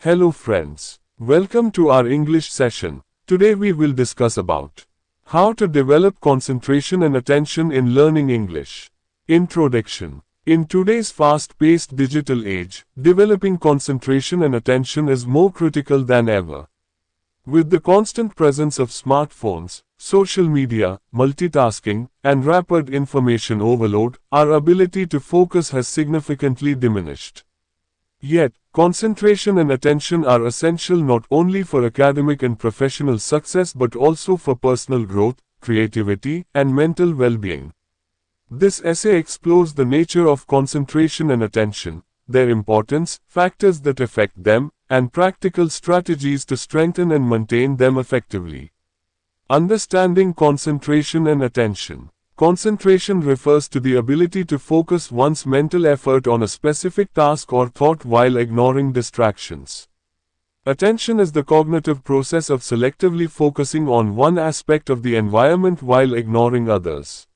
Hello friends. Welcome to our English session. Today we will discuss about how to develop concentration and attention in learning English. Introduction. In today's fast-paced digital age, developing concentration and attention is more critical than ever. With the constant presence of smartphones, social media, multitasking, and rapid information overload, our ability to focus has significantly diminished. Yet, concentration and attention are essential not only for academic and professional success but also for personal growth, creativity, and mental well-being. This essay explores the nature of concentration and attention, their importance, factors that affect them, and practical strategies to strengthen and maintain them effectively. Understanding concentration and attention. Concentration refers to the ability to focus one's mental effort on a specific task or thought while ignoring distractions. Attention is the cognitive process of selectively focusing on one aspect of the environment while ignoring others.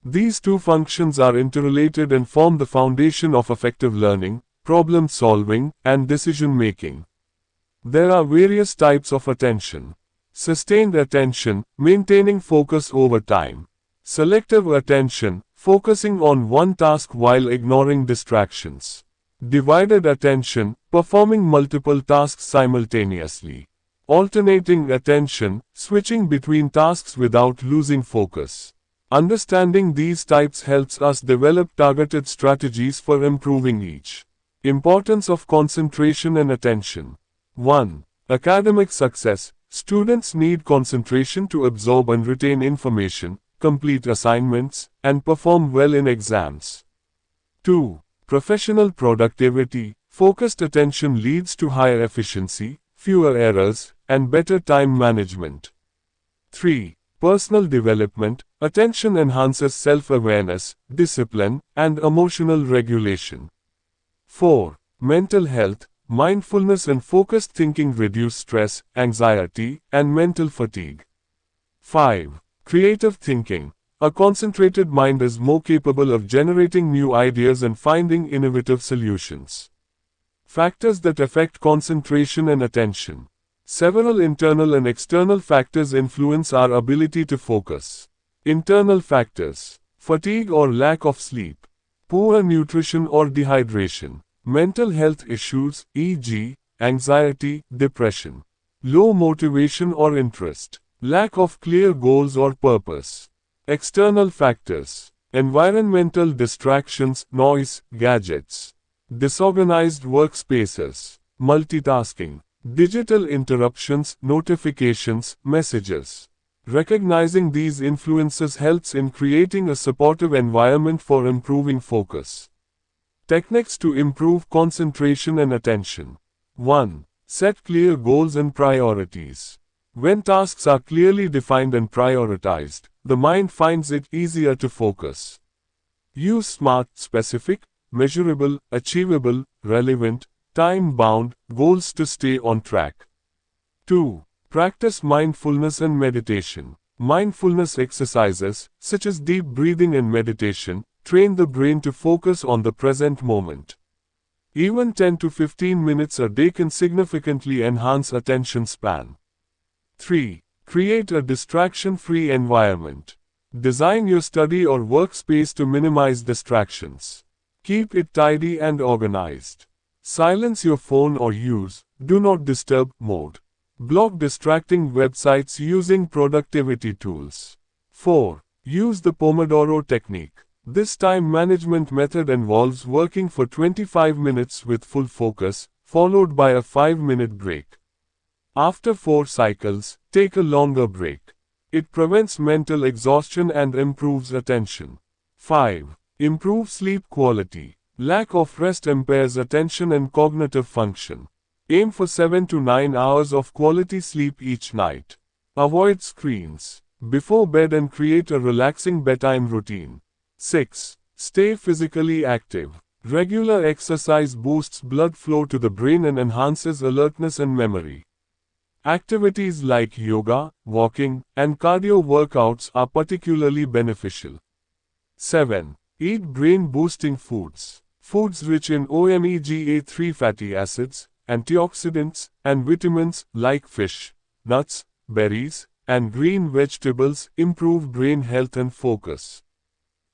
These two functions are interrelated and form the foundation of effective learning, problem solving, and decision making. There are various types of attention. Sustained attention, maintaining focus over time. Selective attention, focusing on one task while ignoring distractions. Divided attention, performing multiple tasks simultaneously. Alternating attention, switching between tasks without losing focus. Understanding these types helps us develop targeted strategies for improving each. Importance of concentration and attention. 1. Academic success. Students need concentration to absorb and retain information, complete assignments, and perform well in exams. 2. Professional productivity. Focused attention leads to higher efficiency, fewer errors, and better time management. 3. Personal development. Attention enhances self-awareness, discipline, and emotional regulation. 4. Mental health. Mindfulness and focused thinking reduce stress, anxiety, and mental fatigue. 5. Creative thinking. A concentrated mind is more capable of generating new ideas and finding innovative solutions. Factors that affect concentration and attention. Several internal and external factors influence our ability to focus. Internal factors. Fatigue or lack of sleep. Poor nutrition or dehydration. Mental health issues, e.g., anxiety, depression. Low motivation or interest. Lack of clear goals or purpose. External factors. Environmental distractions, noise, gadgets. Disorganized workspaces. Multitasking. Digital interruptions, notifications, messages. Recognizing these influences helps in creating a supportive environment for improving focus. Techniques to improve concentration and attention. 1. Set clear goals and priorities. When tasks are clearly defined and prioritized, the mind finds it easier to focus. Use SMART, specific, measurable, achievable, relevant, time-bound goals to stay on track. 2. Practice mindfulness and meditation. Mindfulness exercises, such as deep breathing and meditation, train the brain to focus on the present moment. Even 10 to 15 minutes a day can significantly enhance attention span. 3. Create a distraction-free environment. Design your study or workspace to minimize distractions. Keep it tidy and organized. Silence your phone or use Do Not Disturb mode. Block distracting websites using productivity tools. 4. Use the Pomodoro technique. This time management method involves working for 25 minutes with full focus, followed by a 5-minute break. After 4 cycles, take a longer break. It prevents mental exhaustion and improves attention. 5. Improve sleep quality. Lack of rest impairs attention and cognitive function. Aim for 7 to 9 hours of quality sleep each night. Avoid screens before bed and create a relaxing bedtime routine. 6. Stay physically active. Regular exercise boosts blood flow to the brain and enhances alertness and memory. Activities like yoga, walking, and cardio workouts are particularly beneficial. 7. Eat brain-boosting foods. Foods rich in omega-3 fatty acids, antioxidants, and vitamins like fish, nuts, berries, and green vegetables improve brain health and focus.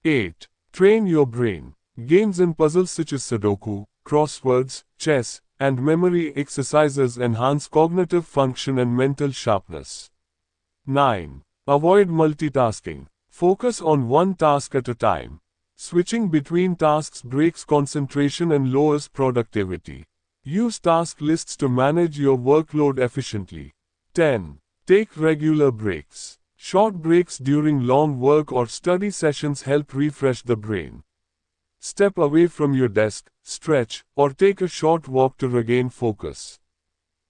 8. Train your brain. Games and puzzles such as Sudoku, crosswords, chess, and memory exercises enhance cognitive function and mental sharpness. 9. Avoid multitasking. Focus on one task at a time. Switching between tasks breaks concentration and lowers productivity. Use task lists to manage your workload efficiently. 10. Take regular breaks. Short breaks during long work or study sessions help refresh the brain. Step away from your desk, stretch, or take a short walk to regain focus.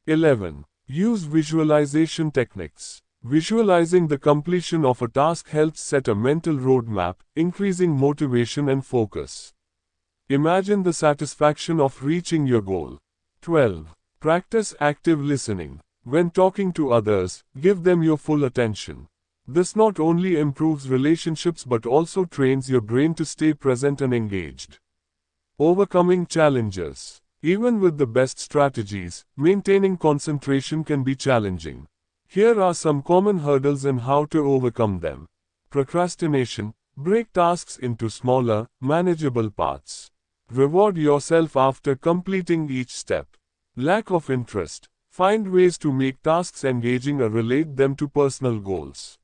11. Use visualization techniques. Visualizing the completion of a task helps set a mental roadmap, increasing motivation and focus. Imagine the satisfaction of reaching your goal. 12. Practice active listening. When talking to others, give them your full attention. This not only improves relationships but also trains your brain to stay present and engaged. Overcoming challenges. Even with the best strategies, maintaining concentration can be challenging. Here are some common hurdles and how to overcome them. Procrastination. Break tasks into smaller, manageable parts. Reward yourself after completing each step. Lack of interest. Find ways to make tasks engaging or relate them to personal goals.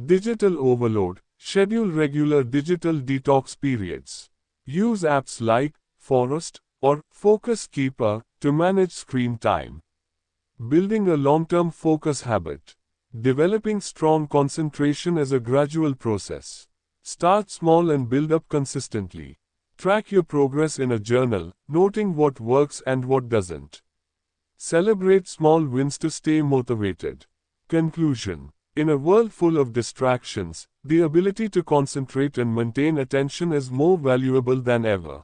Digital overload. Schedule regular digital detox periods. Use apps like Forest or Focus Keeper to manage screen time. Building a long-term focus habit. Developing strong concentration is a gradual process. Start small and build up consistently. Track your progress in a journal, noting what works and what doesn't. Celebrate small wins to stay motivated. Conclusion. In a world full of distractions, the ability to concentrate and maintain attention is more valuable than ever.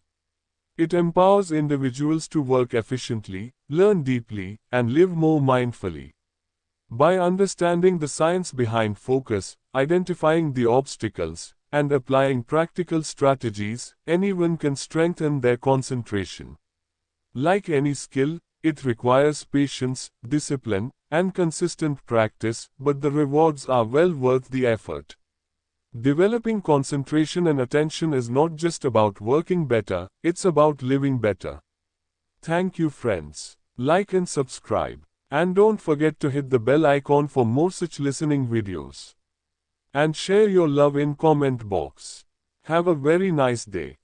It empowers individuals to work efficiently, learn deeply, and live more mindfully. By understanding the science behind focus, identifying the obstacles, and applying practical strategies, anyone can strengthen their concentration. Like any skill, it requires patience, discipline, and consistent practice, but the rewards are well worth the effort. Developing concentration and attention is not just about working better, it's about living better. Thank you friends. Like and subscribe. And don't forget to hit the bell icon for more such listening videos. And share your love in comment box. Have a very nice day.